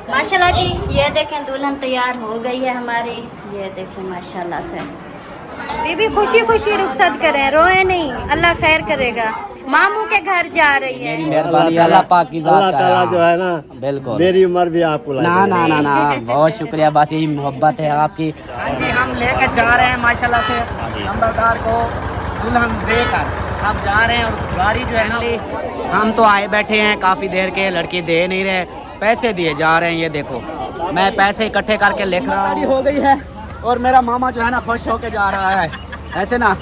माशाल्लाह जी, ये देखें दुल्हन तैयार हो गई है हमारी। ये देखें माशाल्लाह से। बीबी खुशी खुशी रुखसत करें, रोए नहीं, अल्लाह खैर करेगा। मामू के घर जा रही है। मेहरबानी अल्लाह पाक की अल्लाह ताला जो है ना, बिल्कुल मेरी उम्र भी आपको ना ना ना ना बहुत शुक्रिया, बस यही मोहब्बत है आपकी। हाँ जी, हम लेकर जा रहे हैं माशाल्लाह से नंबरदार को दुल्हन देकर। अब जा रहे हैं और गाड़ी जो है ना, हम तो आए बैठे हैं काफ़ी देर के, लड़की दे नहीं रहे, पैसे दिए जा रहे हैं। ये देखो मैं पैसे इकट्ठे करके लेकर गाड़ी हो गई है और मेरा मामा जो है ना खुश होके जा रहा है। ऐसे ना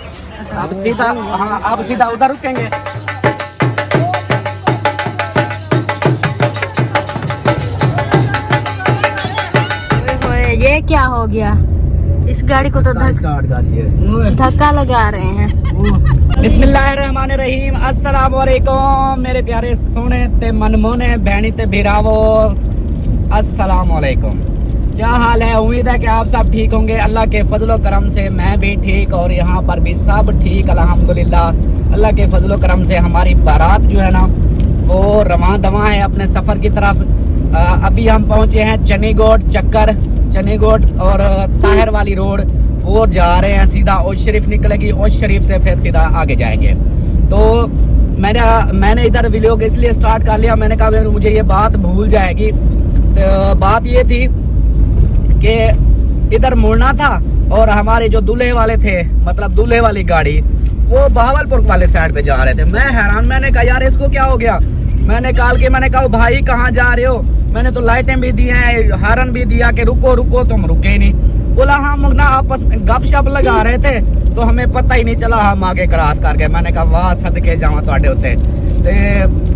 अब सीधा, हाँ अब सीधा उधर रुकेंगे। ये क्या हो गया? इस गाड़ी को तो धक्का लगा रहे हैं। बिस्मिल्लाहिर्रहमानिर्रहीम। अस्सलाम वालेकुम मेरे प्यारे सोने ते मनमोने बहनी ते भिरावो, अस्सलाम वालेकुम। क्या हाल है? उम्मीद है कि आप सब ठीक होंगे। अल्लाह के फजलो करम से मैं भी ठीक और यहाँ पर भी सब ठीक अल्हम्दुलिल्लाह। अल्लाह के फजलो करम से हमारी बारात जो है ना वो रवां दवा है अपने सफ़र की तरफ। अभी हम पहुँचे हैं चनीगोट चक्कर, चनीगोट और ताहिर वाली रोड, वो जा रहे हैं सीधा ओश शरीफ निकलेगी, ओश शरीफ से फिर सीधा आगे जाएंगे। तो मैंने इधर व्लॉग इसलिए स्टार्ट कर लिया, मैंने कहा मुझे ये बात भूल जाएगी। तो बात ये थी कि इधर मुड़ना था और हमारे जो दूल्हे वाले थे, मतलब दूल्हे वाली गाड़ी, वो बहावलपुर वाले साइड पे जा रहे थे। मैं हैरान, मैंने कहा यार इसको क्या हो गया। मैंने कहा भाई कहाँ जा रहे हो। मैंने तो लाइटें भी दी हैं, हारन भी दिया कि रुको रुको, तुम रुके ही नहीं। बोला हम ना आपस में गपशप लगा रहे थे तो हमें पता ही नहीं चला, हम आगे क्रॉस कर गए। मैंने कहा वाह सदके जावा तुहाडे उत्ते।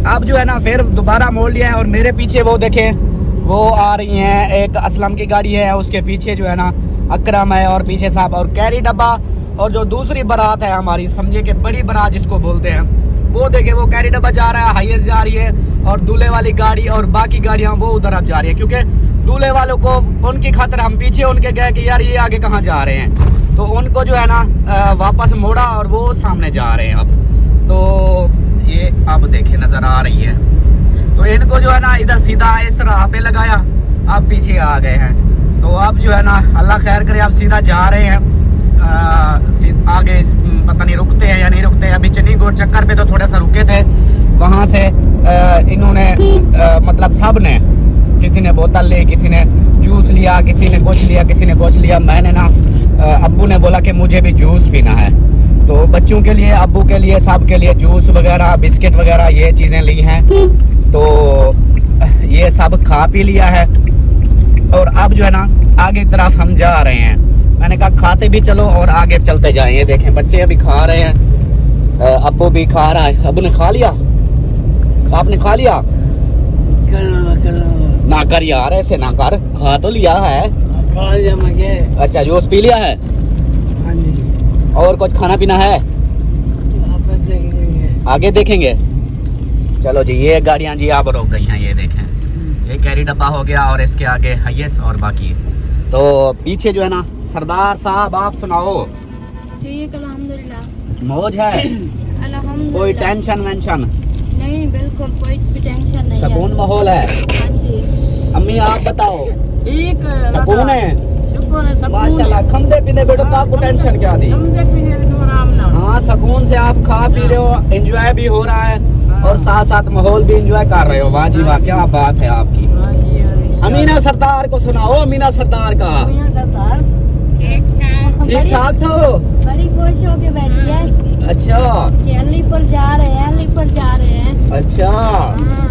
अब जो है ना फिर दोबारा मोड़ लिया है और मेरे पीछे वो देखें, वो आ रही हैं, एक असलम की गाड़ी है, उसके पीछे जो है ना अकरम है और पीछे साहब और कैरी डब्बा। और जो दूसरी बारात है हमारी, समझे कि बड़ी बारात जिसको बोलते हैं, वो देखे वो कैरी डब्बा जा रहा है, हाईएस्ट जा रही है और दूल्हे वाली गाड़ी और बाकी गाड़ियाँ वो उधर अब जा रही है। क्योंकि दूल्हे वालों को उनकी खातिर हम पीछे उनके गए कि यार ये आगे कहाँ जा रहे हैं, तो उनको जो है ना वापस मोड़ा और वो सामने जा रहे हैं। अब तो ये अब देखे नजर आ रही है, तो इनको जो है ना इधर सीधा इस राह पे लगाया, अब पीछे आ गए हैं। तो अब जो है ना अल्लाह खैर करे, अब सीधा जा रहे हैं आगे, पता नहीं रुकते हैं या नहीं रुकते। अभी चनीगोट चक्कर पे तो थोड़ा सा रुके थे, वहाँ से इन्होंने मतलब सब ने, किसी ने बोतल ली, किसी ने जूस लिया, किसी ने कुछ लिया, किसी ने कुछ लिया। मैंने ना अब्बू ने बोला कि मुझे भी जूस पीना है, तो बच्चों के लिए, अब्बू के लिए, सब के लिए जूस वगैरह, बिस्किट वगैरह ये चीज़ें ली हैं। तो ये सब खा पी लिया है और अब जो है ना आगे तरफ हम जा रहे हैं। मैंने कहा खाते भी चलो और आगे चलते जाएं। ये देखें बच्चे अभी खा रहे हैं, अब्बू भी खा रहा है। अब्बू ने खा लिया, आपने खा लिया? ना कर यार, ऐसे ना कर, खा तो लिया है। खा लिया मैं। अच्छा जूस पी लिया है? हाँ जी। और कुछ खाना पीना है? आगे देखेंगे। चलो जी, ये गाड़ियाँ जी आप रोक गई हैं, ये देखें, ये कैरी डब्बा हो गया और इसके आगे हाईएस्ट और बाकी। तो पीछे जो है ना सरदार साहब, आप सुनाओ। ठीक अल्हम्दुलिल्लाह, मौज है? अल्हम्दुलिल्लाह, कोई टेंशन वेंशन नहीं, बिल्कुल कोई भी टेंशन नहीं, सुकून माहौल है। हाँ जी। अम्मी आप बताओ? ठीक सुकून है है माशाल्लाह। खमदे पीने बेटो, आपको टेंशन क्या दी? हाँ सुकून से आप खा पी रहे हो, एंजॉय भी हो रहा है और साथ साथ माहौल भी एंजॉय कर रहे हो। वाह जी वाह, क्या बात है आपकी। अमीना सरदार को सुनाओ, अमीना सरदार का। ठीक ठाक तो बड़ी खुश होके बैठी है। अच्छा, कि अलीपुर जा रहे हैं, अलीपुर जा रहे हैं। अच्छा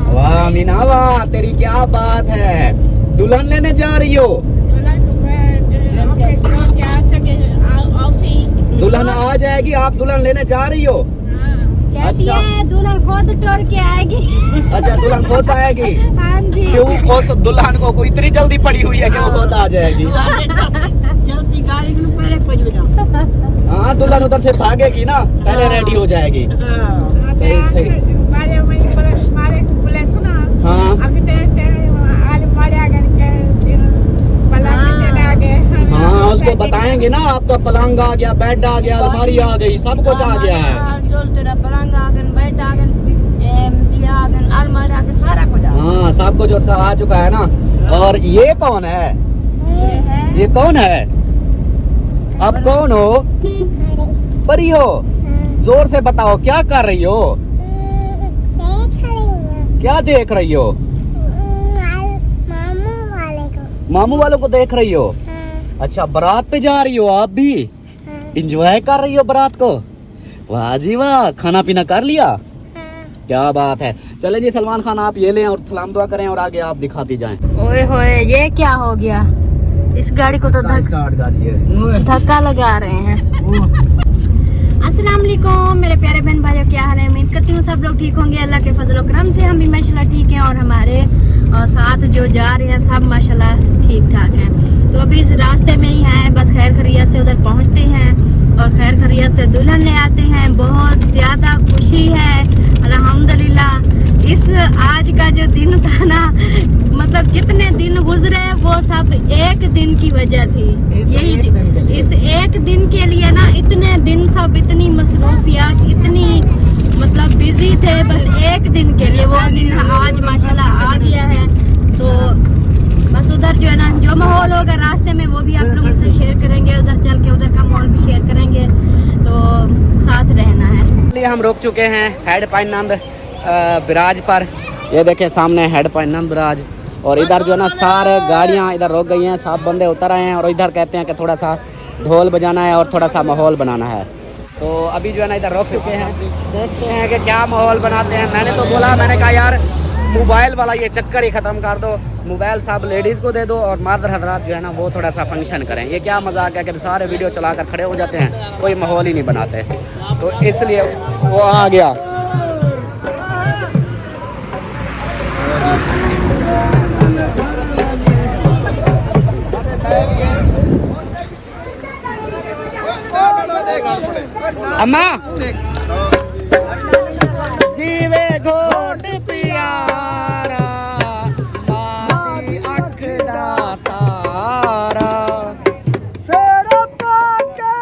वाह अमीना वाह, तेरी क्या बात है। दुल्हन लेने जा रही हो? दुल्हन आ जाएगी, आप दुल्हन लेने जा रही हो? कहती है दुल्हन खुद टोर के आएगी। अच्छा दुल्हन खुद आएगी? हाँ जी। क्यों उस दुल्हन को कोई इतनी जल्दी पड़ी हुई है कि वो खुद आ जाएगी? जल्दी गाड़ी में पहले पहुंच। हाँ दुल्हन उधर से भागेगी ना, पहले रेडी हो जाएगी। सही सही। हाँ हाँ उसको बताएंगे ना, आपका पलंग आ गया, बेड आ गया, अलमारी आ गई, सब कुछ आ गया है। हाँ सब कुछ उसका आ चुका है ना। और ये कौन है? ये कौन है? आप कौन हो? परी हो? जोर से बताओ, क्या कर रही हो? क्या देख रही हो? मामू वालों को देख रही हो? अच्छा, बारात पे जा रही हो आप भी? इंजॉय कर रही हो बारात को? वाह जी वाह। खाना पीना कर लिया? क्या बात है। चले जी सलमान खान, आप ये लें और सलाम दुआ करें और आगे आप दिखाती जाएं। ओए होए, ये क्या हो गया? इस गाड़ी को तो धक्का लगा रहे हैं। अस्सलाम वालेकुम मेरे प्यारे बहन भाइयों, क्या हाल है? उम्मीद करती हूँ सब लोग ठीक होंगे। अल्लाह के फजल और करम से हम भी माशाल्लाह ठीक हैं और हमारे साथ जो जा रहे हैं सब माशाल्लाह ठीक ठाक हैं। तो अभी इस रास्ते में ही हैं, बस खैर खैरियत से उधर पहुँचते हैं और खैर खैरियत से दुल्हन ले आते हैं। बहुत ज़्यादा खुशी है अल्हम्दुलिल्लाह। इस आज का जो दिन था ना, मतलब जितने दिन गुजरे वो सब एक दिन की वजह थी। यही इस एक दिन के लिए ना इतने दिन सब इतनी मसरूफियत, इतनी मतलब बिजी थे, बस एक दिन के लिए। वो दिन आज माशाल्लाह आ गया है। तो बस उधर जो है ना, जो माहौल होगा रास्ते में वो भी आप लोगों से शेयर करेंगे। उधर चल के उधर का माहौल भी शेयर करेंगे, तो साथ रहना है। हम रुक चुके हैं हेड पाइनंद बिराज पर। ये देखें सामने हेड पाइनंद बिराज, और इधर जो है ना सारे गाड़ियाँ इधर रुक गई हैं, सब बंदे उतर आए हैं और इधर कहते हैं कि थोड़ा सा ढोल बजाना है और थोड़ा सा माहौल बनाना है। तो अभी जो है ना इधर रुक चुके हैं, देखते हैं कि क्या माहौल बनाते हैं। मैंने तो बोला, मैंने कहा यार मोबाइल वाला ये चक्कर ही ख़त्म कर दो, मोबाइल सब लेडीज़ को दे दो और मादर हजरात जो है ना वो थोड़ा सा फंक्शन करें। ये क्या मजाक है कि सारे वीडियो चला कर खड़े हो जाते हैं, कोई माहौल ही नहीं बनाते। तो इसलिए वो आ गया। अम्मा जीवे घोट प्यारा माती अख दा तारा सेरा पाके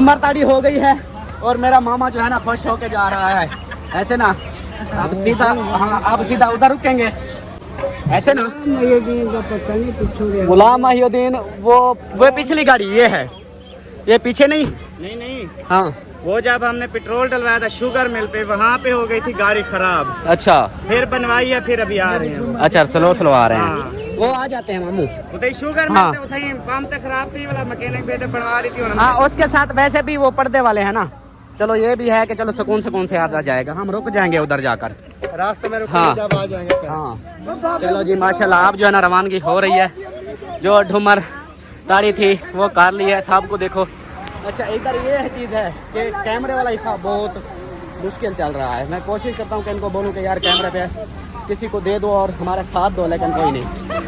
उम्र ताड़ी हो गई है और मेरा मामा जो है ना खुश होके जा रहा है। ऐसे ना अब सीधा, हाँ आप सीधा उधर रुकेंगे ऐसे ना। पता नहीं पूछोगे। गुलाम महिउद्दीन वो पिछली गाड़ी ये है, ये पीछे नहीं। नहीं हाँ वो जब हमने पेट्रोल डलवाया था शुगर मिल पे, वहाँ पे हो गई थी गाड़ी खराब, अच्छा फिर बनवाई है, फिर अभी आ रहे हैं। अच्छा स्लो आ रहे हैं। हाँ। वो आ जाते हैं मामू। उतई शुगर हाँ। मिलते उतई पंप तक खराब थी, वाला मैकेनिक पे बनवा रही थी और हाँ उसके साथ वैसे भी वो पर्दे वाले हैं ना। चलो ये भी है कि चलो सुकून से आ जाएगा। हम रुक जाएंगे उधर जाकर रास्ते में हाँ। जब आ जाएंगे फिर। हाँ चलो जी माशाल्लाह। आप जो है ना रवानगी हो रही है। जो ढूमर ताड़ी थी वो कार ली है साहब को देखो। अच्छा इधर ये है चीज़ है कि कैमरे वाला हिसाब बहुत मुश्किल चल रहा है। मैं कोशिश करता हूँ कि इनको बोलूँ कि यार कैमरे पे किसी को दे दो और हमारा साथ दो, लेकिन कोई नहीं।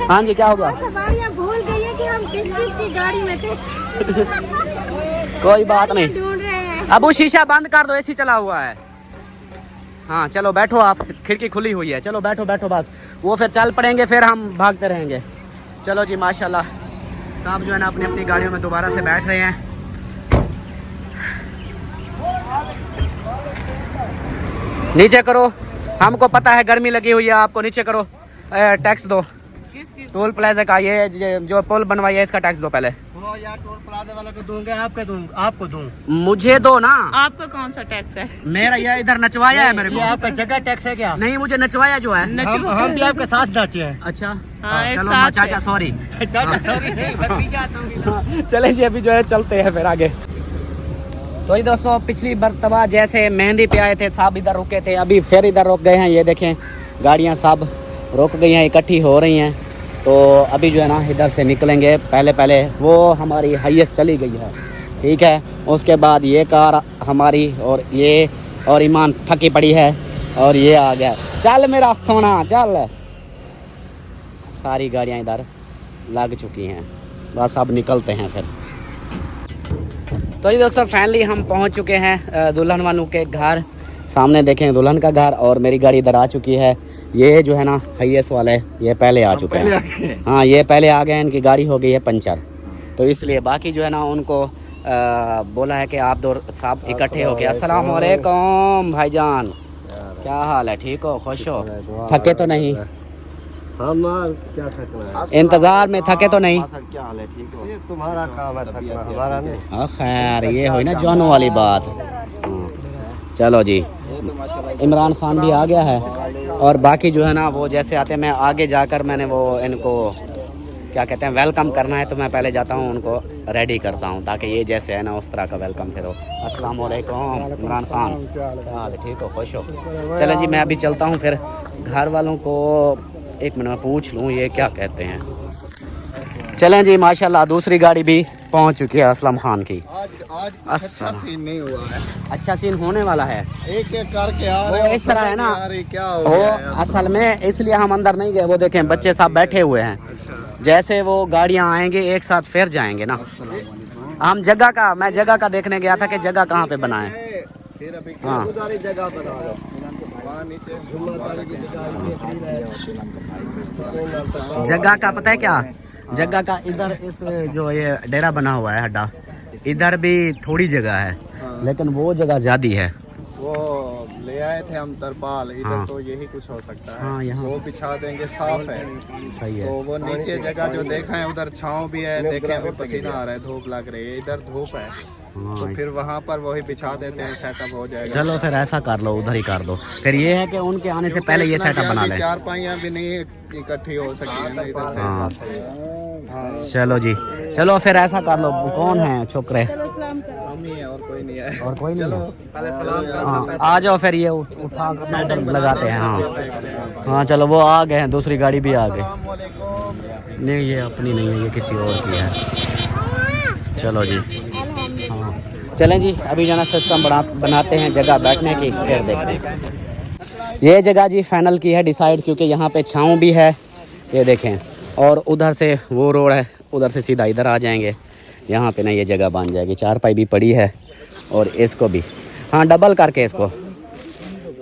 हाँ जी क्या होगा? सवारियां भूल गई है कि हम किस की गाड़ी में थे। कोई बात नहीं। ढूंढ रहे हैं। अबू शीशा बंद कर दो, एसी चला हुआ है। हाँ चलो बैठो, आप खिड़की खुली हुई है। चलो बैठो बस, वो फिर चल पड़ेंगे, फिर हम भागते रहेंगे। चलो जी माशाल्लाह साहब जो है ना अपनी अपनी गाड़ियों में दोबारा से बैठ रहे हैं। नीचे करो, हमको पता है गर्मी लगी हुई है, आपको नीचे करो। टैक्स दो टोल प्लाजा का, ये जो पुल बनवाई है इसका टैक्स दो पहले। वो यार टोल प्लाजा वाला को दूंगा, आपको दूं। मुझे दो ना। आपका कौन सा टैक्स है? मेरा ये इधर नचवाया है मेरे को। ये आपका जगह टैक्स है क्या? नहीं मुझे नचवाया जो है। हम भी आपके साथ नाचे हैं। अच्छा हाँ, एक चलो साथ चाचा है। सॉरी। सॉरी। चलें जी अभी जो है चलते हैं फिर आगे। तो ये दोस्तों पिछली मरतबा जैसे मेहंदी पे आए थे साहब इधर रुके थे, अभी फिर इधर रुक गए हैं। ये देखें गाड़ियाँ सब रुक गई हैं, इकट्ठी हो रही हैं। तो अभी जो है ना इधर से निकलेंगे। पहले वो हमारी हाईएस्ट चली गई है, ठीक है। उसके बाद ये कार हमारी और ईमान थकी पड़ी है और ये आ गया। चल मेरा सोना चल। सारी गाड़ियाँ इधर लग चुकी हैं, बस अब निकलते हैं फिर। तो ये दोस्तों फाइनली हम पहुंच चुके हैं दुल्हन वालों के घर। सामने देखें दुल्हन का घर और मेरी गाड़ी इधर आ चुकी है। ये जो है ना हाईएस्ट वाले ये पहले आ चुके हैं। हाँ ये पहले आ गए, इनकी गाड़ी हो गई है पंचर, तो इसलिए बाकी जो है ना उनको बोला है कि आप दो साहब इकट्ठे हो गए। अस्सलाम वालेकुम भाईजान, क्या हाल है? ठीक हो, खुश हो, थके तो नहीं? हम क्या थकना है? इंतजार में थके तो नहीं? क्या हाल है? ठीक हो? ये तुम्हारा काम है थकना, हमारा नहीं। खैर ये हुई ना जानों वाली बात। चलो जी इमरान खान भी आ गया है और बाकी जो है ना वो जैसे आते हैं, मैं आगे जाकर मैंने वो इनको क्या कहते हैं वेलकम करना है, तो मैं पहले जाता हूँ उनको रेडी करता हूँ ताकि ये जैसे है ना उस तरह का वेलकम फिर हो। अस्सलाम वालेकुम इमरान खान, क्या हाल है? ठीक हो, खुश हो? चलो जी मैं अभी चलता हूँ फिर घर वालों को एक मिनट में पूछ लूँ ये क्या कहते हैं। चलें जी माशाल्लाह दूसरी गाड़ी भी पहुंच चुकी है असलम खान की। आज अच्छा सीन नहीं हुआ है। अच्छा सीन होने वाला है। एक करके आ वो रहे हैं, इस तरह है ना, क्या हो वो गया है? असल में इसलिए हम अंदर नहीं गए। वो देखें बच्चे सब बैठे हुए हैं, जैसे वो गाड़ियां आएंगे एक साथ फिर जाएंगे ना। हम मैं जगह का देखने गया था कि जगह कहाँ पे बनाए। फिर अभी हाँ जगह बना दो वहाँ नीचे। जगह का पता है क्या, जगह का इधर इस जो ये डेरा बना हुआ है हड्डा, इधर भी थोड़ी जगह है लेकिन वो जगह ज्यादा है। वो ले आए थे हम तरपाल इधर, हाँ। तो यही कुछ हो सकता है। हाँ, यहाँ वो बिछा देंगे, साफ है। सही है। तो वो नीचे जगह जो देखा है उधर छांव भी है, देखे अभी पसीना आ रहा है, धूप लग रही है, इधर धूप है। तो हाँ फिर वहाँ पर वही बिछा देते हैं, सेटअप हो जाएगा। चलो फिर ऐसा कर लो, उधर ही कर दो। फिर ये है कि उनके आने से पहले ये सेटअप बना लें। चार पाइयाँ भी नहीं इकट्ठी हो सकती है ना इधर से। हाँ चलो जी, चलो फिर ऐसा कर लो। कौन है छोकरे? हम ही है और कोई नहीं है। और कोई नहीं चलो है? पहले सलाम कर हाँ आ जाओ फिर ये उठा कर उधर लगाते हैं। हाँ हाँ चलो वो आ गए हैं, दूसरी गाड़ी भी आ गई। नहीं ये अपनी नहीं है, ये किसी और की है। चलो जी हाँ चलें जी अभी जाना सिस्टम बनाते हैं जगह बैठने की, फिर देखते हैं। ये जगह जी फाइनल की है डिसाइड, क्योंकि यहाँ पे छाँव भी है ये देखें, और उधर से वो रोड है, उधर से सीधा इधर आ जाएंगे। यहाँ पे ना ये जगह बन जाएगी। चारपाई भी पड़ी है और इसको भी हाँ डबल करके इसको,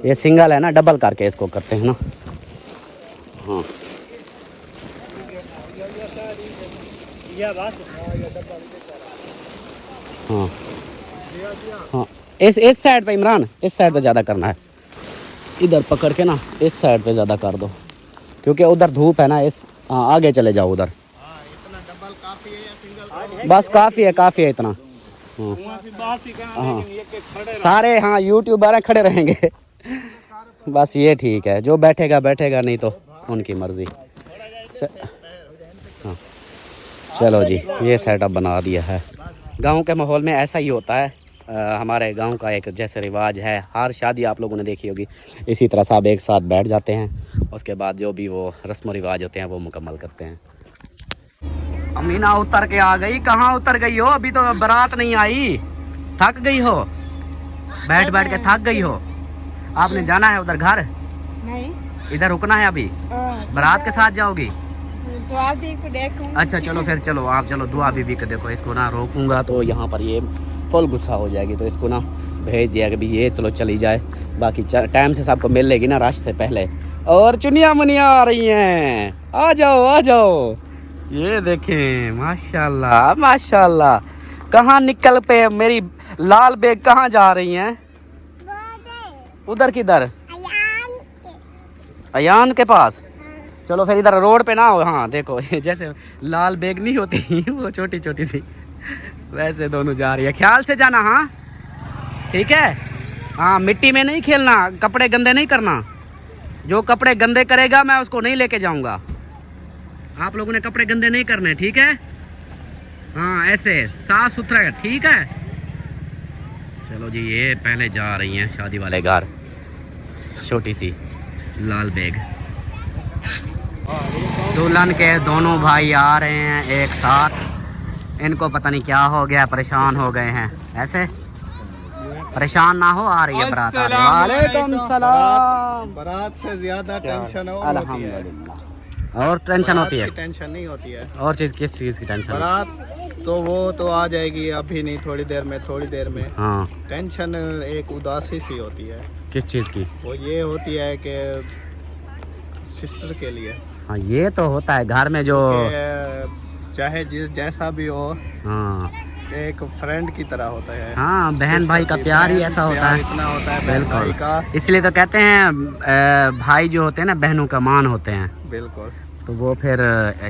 ये सिंगल है ना, डबल करके इसको करते हैं ना। हाँ हाँ हाँ इस साइड पे इमरान, इस साइड पे ज़्यादा करना है, इधर पकड़ के ना इस साइड पे ज़्यादा कर दो, क्योंकि उधर धूप है ना। इस हाँ आगे चले जाओ उधर। इतना डबल काफी है या सिंगल? बस काफ़ी है इतना। हाँ सारे हाँ यूट्यूबर हैं, खड़े रहेंगे बस ये ठीक है, जो बैठेगा बैठेगा, नहीं तो उनकी मर्ज़ी। हाँ चलो जी, ये सेटअप बना दिया है। गांव के माहौल में ऐसा ही होता है। हमारे गांव का एक जैसे रिवाज है, हर शादी आप लोगों ने देखी होगी, इसी तरह सब एक साथ बैठ जाते हैं, उसके बाद जो भी वो रस्म रिवाज होते हैं वो मुकम्मल करते हैं। अमीना उतर के आ गई। कहाँ उतर गई हो? अभी तो बारात नहीं आई, थक गई हो? बैठ बैठ के थक गई हो? आपने जाना है उधर घर? नहीं, इधर रुकना है अभी? बारात के साथ जाओगी? दुआ भी को देखूं। अच्छा चलो फिर, चलो आप चलो दुआ बीबी को देखो। इसको ना रोकूंगा तो यहाँ पर ये फुल गुस्सा हो जाएगी, तो इसको ना भेज दिया कि भी ये चलो चली जाए, बाकी टाइम से सबको मिल लेगी ना रश से पहले। और चुनिया मुनिया आ रही हैं, आ जाओ आ जाओ। ये देखें माशाल्लाह माशाल्लाह। कहाँ निकल पे मेरी लाल बेग, कहाँ जा रही हैं? उधर किधर? अयान के पास। चलो फिर इधर रोड पे ना हो। हाँ देखो जैसे लाल बेग नहीं होती वो छोटी छोटी सी, वैसे दोनों जा रही है। ख्याल से जाना हाँ, ठीक है? हाँ मिट्टी में नहीं खेलना, कपड़े गंदे नहीं करना। जो कपड़े गंदे करेगा मैं उसको नहीं लेके जाऊंगा। आप लोगों ने कपड़े गंदे नहीं करने, ठीक है? हाँ ऐसे साफ सुथरा, ठीक है? चलो जी, ये पहले जा रही हैं शादी वाले घर, छोटी सी लाल बैग। दुल्हन के दोनों भाई आ रहे हैं एक साथ। इनको पता नहीं क्या हो गया, परेशान हो गए हैं। ऐसे परेशान ना हो, आ रही है बारात। वालेकुम सलाम। बारात से ज्यादा टेंशन हो अल्हम्दुलिल्लाह। और टेंशन होती है? टेंशन नहीं होती है। और चीज़ किस चीज़ की टेंशन? बारात तो वो तो आ जाएगी, अभी नहीं, थोड़ी देर में। हाँ टेंशन एक उदासी सी होती है। किस चीज़ की? वो ये होती है कि सिस्टर के लिए। हाँ ये तो होता है घर में, जो चाहे जैसा भी हो, हाँ एक फ्रेंड की तरह होता है। हाँ बहन भाई का प्यार ही ऐसा होता है, इतना होता है बहन भाई का। इसलिए तो कहते हैं भाई जो होते हैं ना बहनों का मान होते हैं। बिल्कुल। तो वो फिर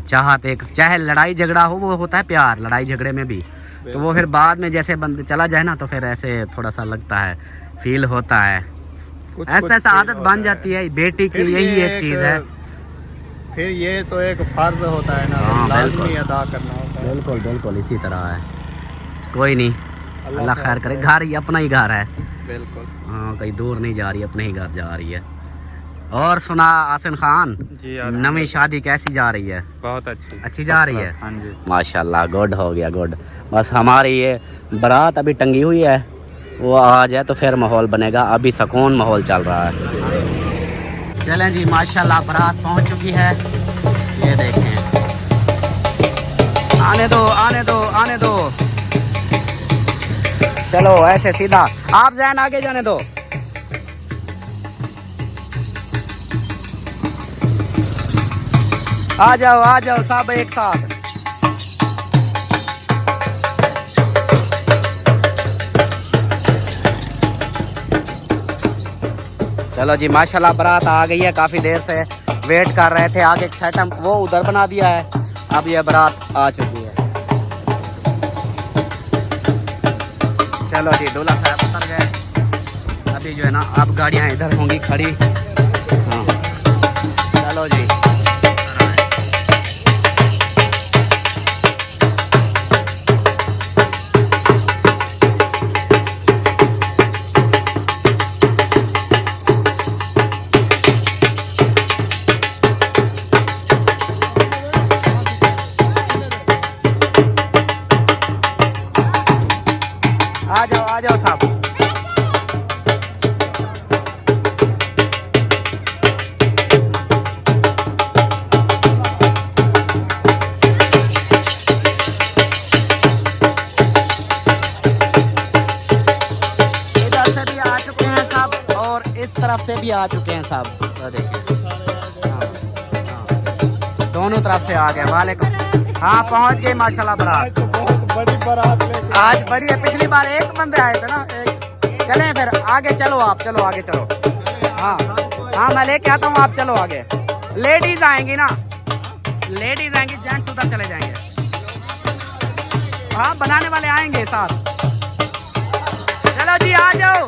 चाहते, चाहे लड़ाई झगड़ा हो, वो होता है प्यार लड़ाई झगड़े में भी। तो वो फिर बाद में जैसे बंद चला जाए ना, तो फिर ऐसे थोड़ा सा लगता है, फील होता है, ऐसा आदत बन जाती है। बेटी की यही एक चीज़ है। फिर ये तो एक फर्ज होता है ना, लाजमी अदा करना होता है। बिल्कुल बिल्कुल इसी तरह है। कोई नहीं, अल्लाह खैर करे। घर ही अपना ही घर है। बिल्कुल। हाँ कहीं दूर नहीं जा रही, अपने ही घर जा रही है। और सुना आसिन खान जी, नवी शादी कैसी जा रही है? बहुत अच्छी जा रही है। हाँ जी माशाल्लाह, गुड हो गया, गुड। बस हमारी ये बारात अभी टंगी हुई है, वो आ जाए तो फिर माहौल बनेगा। अभी सुकून माहौल चल रहा है। चलें जी, माशाल्लाह बारात पहुंच चुकी है। ये देखें, आने दो आने दो आने दो। चलो ऐसे सीधा, आप जैन आगे जाने दो। आ जाओ सब एक साथ। चलो जी, माशाल्लाह बारात आ गई है। काफ़ी देर से वेट कर रहे थे, आगे सेटअप वो उधर बना दिया है। अब ये बारात आ चुकी है। चलो जी, दूल्हा साहब उतर गए। अभी जो है ना, अब गाड़ियाँ इधर होंगी खड़ी। हाँ चलो जी, आ जाओ साहब। इधर से भी आ चुके हैं साहब, और इस तरफ से भी आ चुके हैं साहब। देखिए, दोनों तरफ से आ गए। वालेकुम। हाँ पहुंच गए माशाल्लाह बारात। तो बहुत बड़ी बारात लेके आज बड़ी है, पिछली बार एक बंदे आए थे ना, एक। चलें फिर आगे, चलो आप, चलो आगे चलो। हाँ हाँ मैं लेके आता हूँ, आप चलो आगे। लेडीज आएंगी ना, लेडीज आएंगी, जेंट्स उधर चले जाएंगे। हाँ बनाने वाले आएंगे साथ। चलो जी आ जाओ।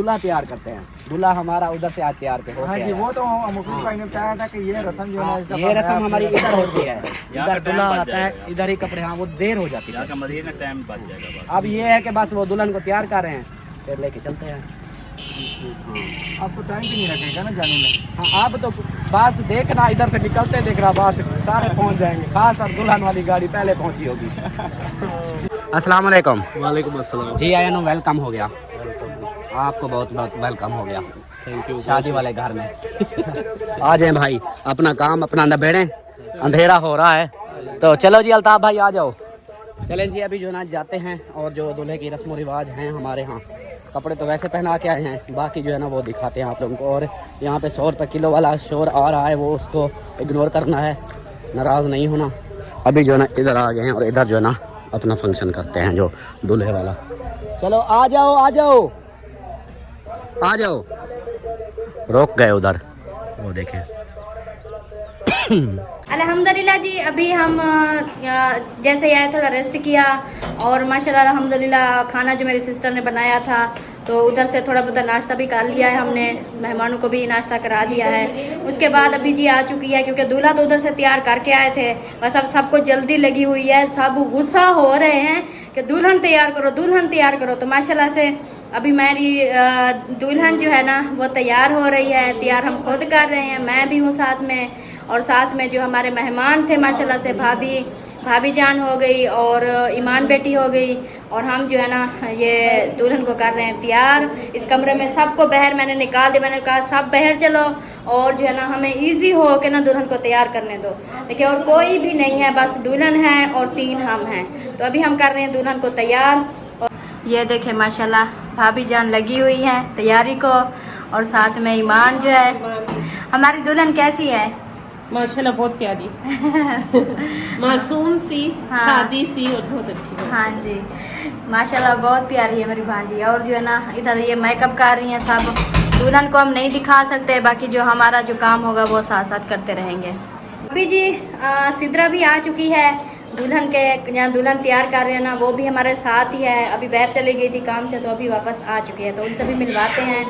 दूल्हा तैयार करते हैं। दूल्हा हमारा उधर से आज तैयार पे होके आया। वो तो मुफीद भाई ने बताया था कि ये रस्म जो है ये रस्म हमारी इधर होती है, इधर दूल्हा आता है, इधर ही कपड़े, हाँ वो देर हो जाती है। टाइम बच जाएगा। अब ये है कि बस वो दुल्हन को तैयार कर रहे हैं, फिर लेके चलते हैं। आपको टाइम भी नहीं लगेगा ना जाने में। हाँ अब तो बस देखना, इधर से निकलते देखना, बस सारे पहुंच जाएंगे। खास और दुल्हन वाली गाड़ी पहले पहुंची होगी। अस्सलाम वालेकुम। वालेकुम अस्सलाम। जी आया नो वेलकम हो गया, आपको बहुत बहुत वेलकम हो गया। Thank you. शादी वाले घर में आ जाए भाई, अपना काम अपना निबेड़े, अंधेरा हो रहा है। तो चलो जी अल्ताफ भाई आ जाओ। चलें जी अभी जो ना जाते हैं, और जो दूल्हे की रस्म व रिवाज हैं हमारे यहाँ, कपड़े तो वैसे पहना के आए हैं, बाकी जो है ना वो दिखाते हैं आप लोगों को। और यहाँ पे 100 रुपये किलो वाला शोर आ रहा है, वो उसको इग्नोर करना है, नाराज़ नहीं होना। अभी जो है ना इधर आ गए हैं, और इधर जो है ना अपना फंक्शन करते हैं जो दूल्हे वाला। चलो आ जाओ आ जाओ आ जाओ। रोक गए उधर, वो देखें। अल्हम्दुलिल्लाह जी, अभी हम जैसे आए थोड़ा रेस्ट किया, और माशाल्लाह अल्हम्दुलिल्लाह खाना जो मेरी सिस्टर ने बनाया था, तो उधर से थोड़ा बहुत नाश्ता भी कर लिया है हमने, मेहमानों को भी नाश्ता करा दिया है। उसके बाद अभी जी आ चुकी है, क्योंकि दूल्हा तो उधर से तैयार करके आए थे, बस अब सबको जल्दी लगी हुई है, सब गुस्सा हो रहे हैं कि दुल्हन तैयार करो दुल्हन तैयार करो। तो माशाल्लाह से अभी मेरी दुल्हन जो है ना वो तैयार हो रही है, तैयार हम खुद कर रहे हैं, मैं भी हूँ साथ में, और साथ में जो हमारे मेहमान थे माशाल्लाह से भाभी जान हो गई, और ईमान बेटी हो गई, और हम जो है ना ये दुल्हन को कर रहे हैं तैयार। इस कमरे में सबको बाहर मैंने निकाल दिया, मैंने कहा सब बाहर चलो, और जो है ना हमें इजी हो के ना दुल्हन को तैयार करने दो। देखिए और कोई भी नहीं है, बस दुल्हन है और 3 हम हैं। तो अभी हम कर रहे हैं दुल्हन को तैयार। और ये देखें माशाल्लाह भाभी जान लगी हुई हैं तैयारी को, और साथ में ईमान जो है। हमारी दुल्हन कैसी है? माशाल्लाह बहुत प्यारी, मासूम सी, हाँ। सादी सी और बहुत अच्छी है। हाँ जी माशाल्लाह बहुत प्यारी है मेरी भांजी। और जो है ना इधर ये मेकअप कर रही हैं सब। दुल्हन को हम नहीं दिखा सकते, बाकी जो हमारा जो काम होगा वो साथ साथ करते रहेंगे। अभी जी सिद्रा भी आ चुकी है, दुल्हन के जहाँ दुल्हन तैयार कर रहे हैं ना वो भी हमारे साथ ही है। अभी बाहर चली गई थी काम से, तो अभी वापस आ चुकी है, तो उनसे भी मिलवाते हैं।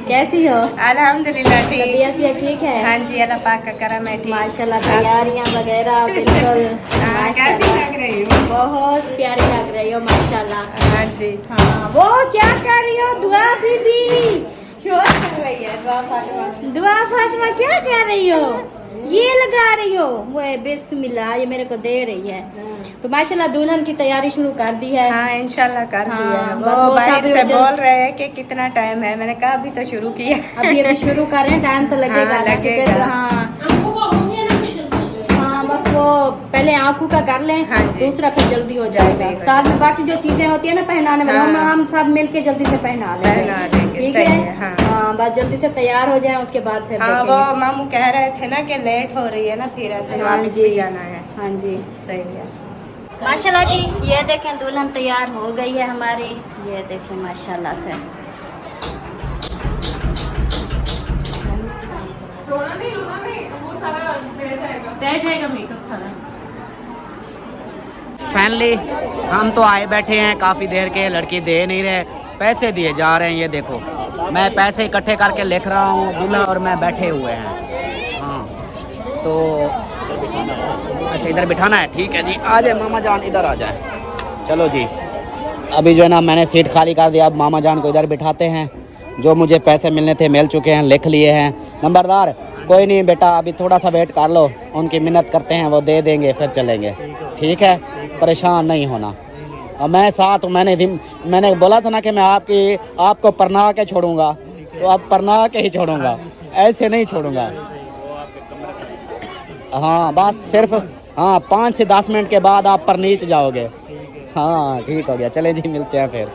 कैसी हो? अल्हम्दुलिल्लाह ठीक। तबीयत से ठीक है? हाँ जी अल्लाह पाक का करम है ठीक। माशाल्लाह तैयारियाँ वगैरह बिल्कुल कैसी लग रही हो? बहुत प्यारी लग रही हो माशाल्लाह। हाँ जी हाँ वो क्या कर रही हो? दुआ बीबी शोर कर रही है, दुआ फातिमा। दुआ फातिमा क्या कर रही हो? ये लगा रही हो? वो बिस्मिल्लाह, ये मेरे को दे रही है। तो माशाल्लाह दुल्हन की तैयारी शुरू कर दी है। हाँ इंशाल्लाह कर हाँ, दिया है। बस वो वो बाहर सब से जल्द- बोल रहे हैं कि कितना टाइम है, मैंने कहा अभी तो शुरू किया। अभी शुरू कर रहे हैं, टाइम तो लगेगा। हाँ, ना, लगेगा। क्योंकि हाँ बस वो पहले आँखों का कर लें, हाँ जी। दूसरा फिर जल्दी हो जाएगा। जल्दी हो साथ में बाकी जो चीजें होती है ना पहनाने में, हाँ। हम सब मिलके जल्दी से पहना पहना लेंगे। देंगे, ठीक सही है है, हाँ। हाँ बस जल्दी से तैयार हो जाए, उसके बाद फिर हाँ देखेंगे। वो मामू कह रहे थे ना कि लेट हो रही है ना, फिर ऐसे हाँ वापस जी। भी जाना है। हाँ जी सही है। माशाल्लाह जी, ये देखें दुल्हन तैयार हो गई है हमारी। ये देखें माशाल्लाह से। फाइनली हम तो आए बैठे हैं काफ़ी देर के, लड़की दे नहीं रहे, पैसे दिए जा रहे हैं। ये देखो मैं पैसे इकट्ठे करके लिख रहा हूँ, दूल्हा और मैं बैठे हुए हैं। हाँ तो अच्छा इधर बिठाना है, ठीक है जी। आ जाए मामा जान, इधर आ जाए। चलो जी अभी जो है ना मैंने सीट खाली कर दिया, अब मामा जान को इधर बिठाते हैं। जो मुझे पैसे मिलने थे मिल चुके हैं, लिख लिए हैं। नंबरदार कोई नहीं बेटा, अभी थोड़ा सा वेट कर लो, उनकी मिन्नत करते हैं, वो दे देंगे फिर चलेंगे, ठीक है? परेशान नहीं होना। और मैं साथ हूँ, मैंने बोला था ना कि मैं आपको परना के छोड़ूंगा, तो अब परना के ही छोड़ूंगा, ऐसे नहीं छोड़ूंगा। हाँ बस सिर्फ 5 से 10 मिनट के बाद आप पर नीचे जाओगे। हाँ ठीक हो गया, चले जी मिलते हैं फिर।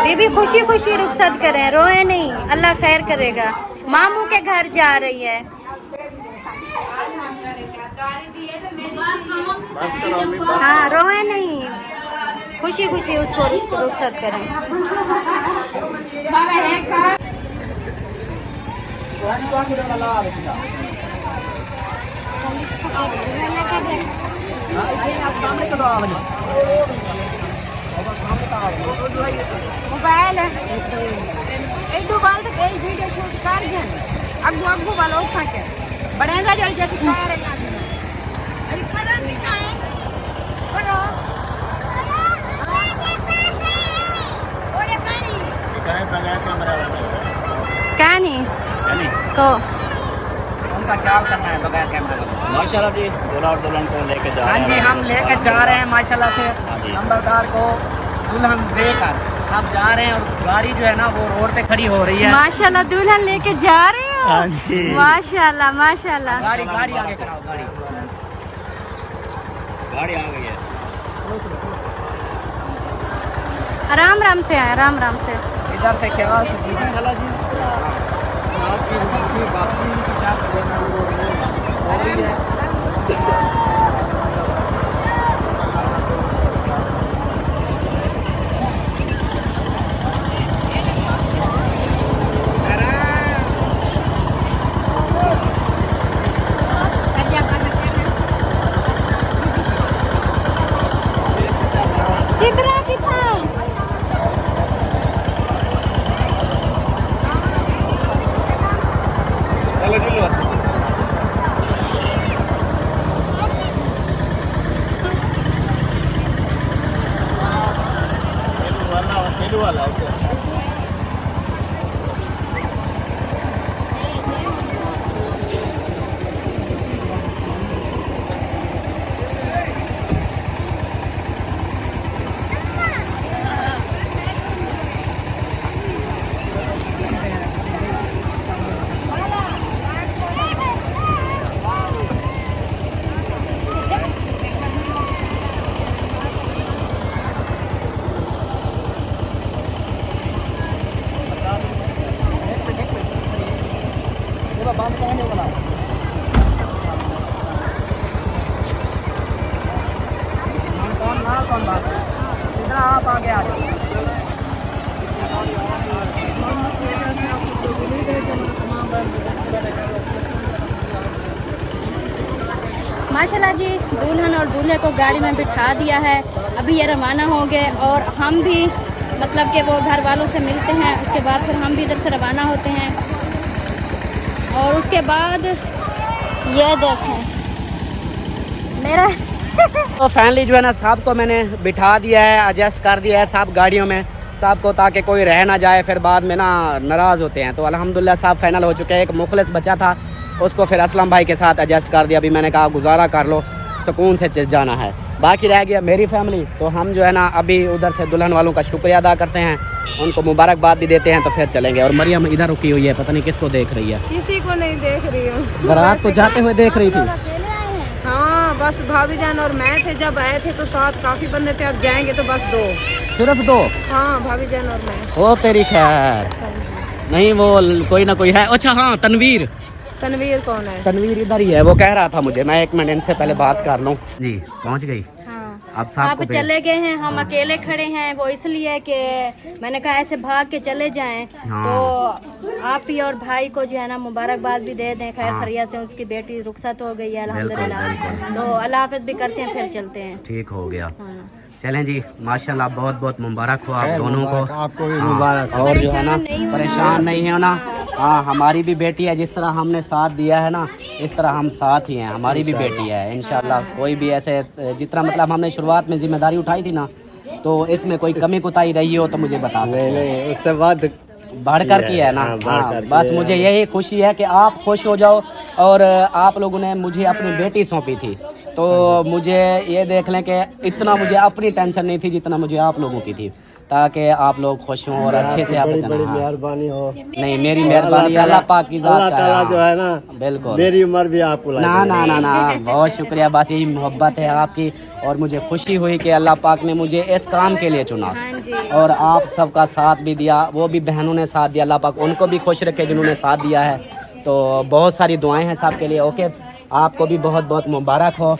बीबी खुशी खुशी रुखसत करें, रोए नहीं, अल्लाह खैर करेगा। मामू के घर जा रही है। हाँ रोए नहीं, खुशी खुशी उसको रुखसत करें। मोबाइल है एक दो बाल तक एक वीडियो शूट कर गए अगू अगू वालों के बड़े जा जल्दी जल्दी खा रहे हैं अरे खाना नहीं खाए बड़ो क्या नहीं को उनका ख्याल करना है बगैर कैमरे का। माशाल्लाह जी, दूल्हा और दुल्हन को लेके जा हाँ रहे जी, हैं। हम लेके जा रहे हैं माशाल्लाह से हाँ जी। नंबरदार को दुल्हन देकर हम जा रहे हैं और गाड़ी जो है ना वो रोड पे खड़ी हो रही है। माशाल्लाह दुल्हन लेके जा रहे हो हाँ जी। माशाल्लाह माशाल्लाह गाड़ी गाड़ी आगे कराओ गाड़ी। गाड़ी आ गई है। आराम आराम से आए आराम आराम से इधर से क्या माशाल्लाह जी आपकी उनकी बातचीत की चाट लेना हो रही है। सिदरा कितना कौन बात है? सीधा आप आगे आ जाओ। माशाल्लाह जी दुल्हन और दूल्हे को गाड़ी में बिठा दिया है। अभी ये रवाना होंगे और हम भी मतलब कि वो घर वालों से मिलते हैं, उसके बाद फिर हम भी इधर से रवाना होते हैं। और उसके बाद ये देखें मेरा तो फाइनली जो है ना साहब को मैंने बिठा दिया है, एडजस्ट कर दिया है साहब गाड़ियों में साहब को, ताकि कोई रह ना जाए फिर बाद में ना नाराज़ होते हैं। तो अल्हम्दुलिल्लाह साहब फाइनल हो चुके हैं। एक मुखलिस बच्चा था उसको फिर असलम भाई के साथ एडजस्ट कर दिया। अभी मैंने कहा गुजारा कर लो, सुकून से जाना है। बाकी रह गया मेरी फैमिली, तो हम जो है ना अभी उधर से दुल्हन वालों का शुक्रिया अदा करते हैं, उनको मुबारकबाद भी देते हैं, तो फिर चलेंगे। और मरियम इधर रुकी हुई है, पता नहीं किसको देख रही है। किसी को नहीं देख रही हूँ। बारात को जाते हुए देख रही थी। हाँ बस भाभी जान और मैं थे, जब आए थे तो साथ काफी बंदे थे, अब जाएंगे तो बस दो। सिर्फ दो? हाँ भाभी जान और मैं। ओ तेरी खैर, नहीं वो कोई ना कोई है। अच्छा हाँ तनवीर। तनवीर कौन है? तनवीर इधर ही है, वो कह रहा था मुझे। मैं एक मिनट इनसे पहले बात कर लूँ। जी पहुँच गई। अब आप चले गए हैं, हम अकेले खड़े हैं। वो इसलिए कि मैंने कहा ऐसे भाग के चले जाएं। हाँ। तो आप ही और भाई को जो है ना मुबारकबाद भी दे दें। खैर खैरिया से उसकी बेटी रुखसत हो गई है अल्हम्दुलिल्लाह। तो अल्लाह हाफिज़ भी करते हैं, फिर चलते हैं। ठीक हो गया। हाँ। चलें जी, माशाल्लाह बहुत बहुत मुबारक हो आप दोनों को। आपको भी मुबारक। और जो है ना परेशान नहीं हो ना। हाँ हमारी भी बेटी है, जिस तरह हमने साथ दिया है ना इस तरह हम साथ ही हैं। हमारी भी बेटी है इंशाल्लाह। कोई भी ऐसे जितना मतलब हमने शुरुआत में जिम्मेदारी उठाई थी ना, तो इसमें कोई कमी कुताही रही हो तो मुझे बता सकते हैं। उससे बाद बढ़कर किया है ना। हाँ बस मुझे यही खुशी है कि आप खुश हो जाओ। और आप लोगों ने मुझे अपनी बेटी सौंपी थी, तो मुझे ये देख लें कि इतना मुझे अपनी टेंशन नहीं थी जितना मुझे आप लोगों की थी, ताकि आप लोग खुश हों और अच्छे से आप बड़ी मेहरबानी हो। नहीं मेरी मेहरबानी अल्लाह पाक की अल्लाह ज़ात ताला जो है ना बिल्कुल। मेरी उम्र भी आपको ना ना ना ना बहुत शुक्रिया, बस यही मोहब्बत है आपकी। और मुझे खुशी हुई कि अल्लाह पाक ने मुझे इस काम के लिए चुना। हाँ जी। और आप सबका साथ भी दिया, वो भी बहनों ने साथ दिया। अल्लाह पाक उनको भी खुश रखे जिन्होंने साथ दिया है। तो बहुत सारी दुआएं हैं सबके लिए। ओके आपको भी बहुत बहुत मुबारक हो।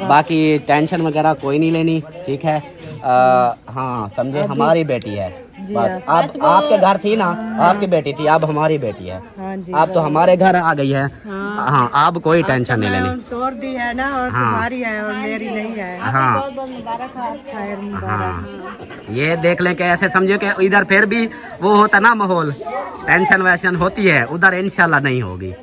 बाकी टेंशन वगैरह कोई नहीं लेनी, ठीक है। हाँ समझे हमारी बेटी है, बस अब आपके घर थी ना, आपकी बेटी थी, अब हमारी बेटी है। हाँ जी अब तो हमारे घर आ गई है। हाँ अब कोई टेंशन नहीं लेनी। तोड़ दी है ना, और हाँ। तुम्हारी है और मेरी नहीं है। हाँ बहुत बहुत मुबारक हो। खैर मुबारक। हाँ ये देख लें कि ऐसे समझो कि इधर फिर भी वो होता ना माहौल, टेंशन वैशन होती है, उधर इंशाल्लाह नहीं होगी।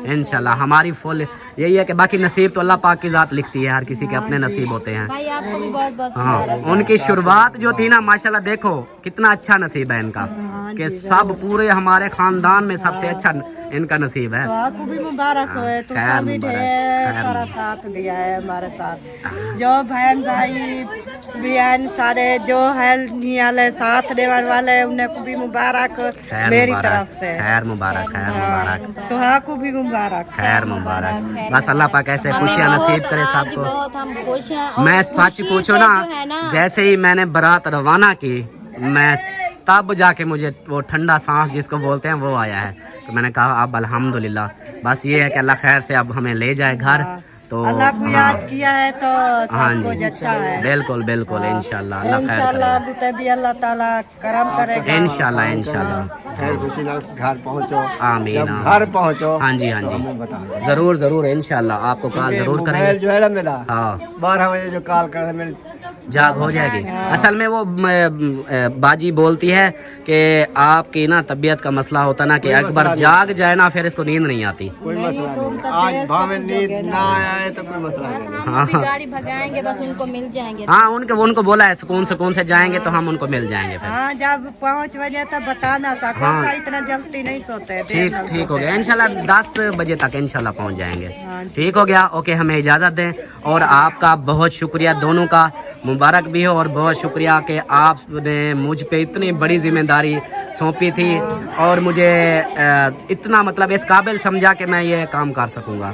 इंशाल्लाह हमारी फुल यही है कि बाकी नसीब तो अल्लाह पाक की जात लिखती है, हर किसी के अपने नसीब होते हैं। भाई आपको भी बहुत बहुत हाँ उनकी शुरुआत जो थी ना माशाल्लाह, देखो कितना अच्छा नसीब है इनका, कि सब पूरे हमारे खानदान में सबसे अच्छा इनका नसीब है। तो आपको भी मुबारक हो, तो खैर सभी मुबारक, ढेर खैर सारा साथ दिया है हमारे साथ। जो बहन भाई बहन सारे जो है नियाले साथ देने वाले, उन्हें को भी मुबारक खैर मेरी मुबारक, तरफ से। खैर मुबारक, खैर मुबारक, तो आपको भी मुबारक। खैर मुबारक। बस अल्लाह पाक ऐसे खुशियाँ नसीब करे आज सबको। बहुत हम खुश हैं। और मैं सच खुशी पूछो से ना, जो है ना, जैसे ही मैंने बारात रवाना की, मैं तब जाके मुझे वो ठंडा सांस जिसको बोलते हैं वो आया है। तो मैंने कहा अब अल्हम्दुलिल्लाह, बस ये है कि अल्लाह खैर से अब हमें ले जाए घर। तो अल्लाह को याद किया है तो हाँ सब जी, कुछ अच्छा है। बिल्कुल बिल्कुल इंशाल्लाह अल्लाह खैर इंशाल्लाह अभी तभी अल्लाह ताला करम करेगा। करे। इंशाल्लाह इंशाल्लाह खैर खुशी ना घर पहुँचो। आमीन जब आमीन। घर पहुँचो हाँ जी हाँ जी हमें बताना। जरूर जरूर इंशाल्लाह आपको कॉल जरूर मोबाइल करेंगे। जो है ना मेरा हाँ 12 बजे जो कॉल कर मेरे जाग हो जाएगी। असल में वो बाजी बोलती है कि आपकी ना तबीयत का मसला होता ना कि एक बार जाग जाए ना फिर इसको नींद नहीं आती। कोई मसला नहीं। आज भाव नींद ना आए तो कोई मसला बस नहीं। हम अभी गाड़ी भगाएंगे, बस उनको मिल जाएंगे। हाँ उनको बोला है सुकून से जाएंगे तो हम उनको मिल जाएंगे फिर। हाँ जब 5 बजे तक बता ना सको। हाँ। इतना जल्दी नहीं सोते। ठीक ठीक हो गया इंशाल्लाह 10 बजे तक इंशाल्लाह पहुंच जाएंगे। ठीक हो गया ओके, हमें इजाज़त दें। और आपका बहुत शुक्रिया, दोनों का मुबारक भी हो, और बहुत शुक्रिया कि आपने मुझ पे इतनी बड़ी जिम्मेदारी सौंपी थी और मुझे इतना मतलब इस काबिल समझा कि मैं ये काम कर सकूँगा।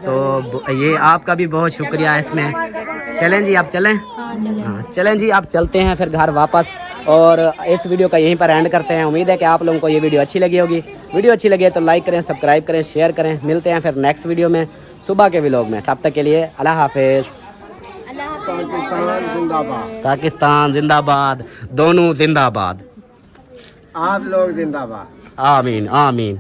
तो ये आपका भी बहुत शुक्रिया इसमें। चलें जी आप चलें। हाँ चलें जी आप चलते हैं फिर घर वापस, और इस वीडियो का यहीं पर एंड करते हैं। उम्मीद है कि आप लोगों को ये वीडियो अच्छी लगी होगी। वीडियो अच्छी लगी है तो लाइक करें, सब्सक्राइब करें, शेयर करें। मिलते हैं फिर नेक्स्ट वीडियो में सुबह के व्लॉग में। तब तक के लिए अल्लाह हाफिज़। पाकिस्तान जिंदाबाद, दोनों जिंदाबाद। आप लोग जिंदाबाद। आमीन आमीन।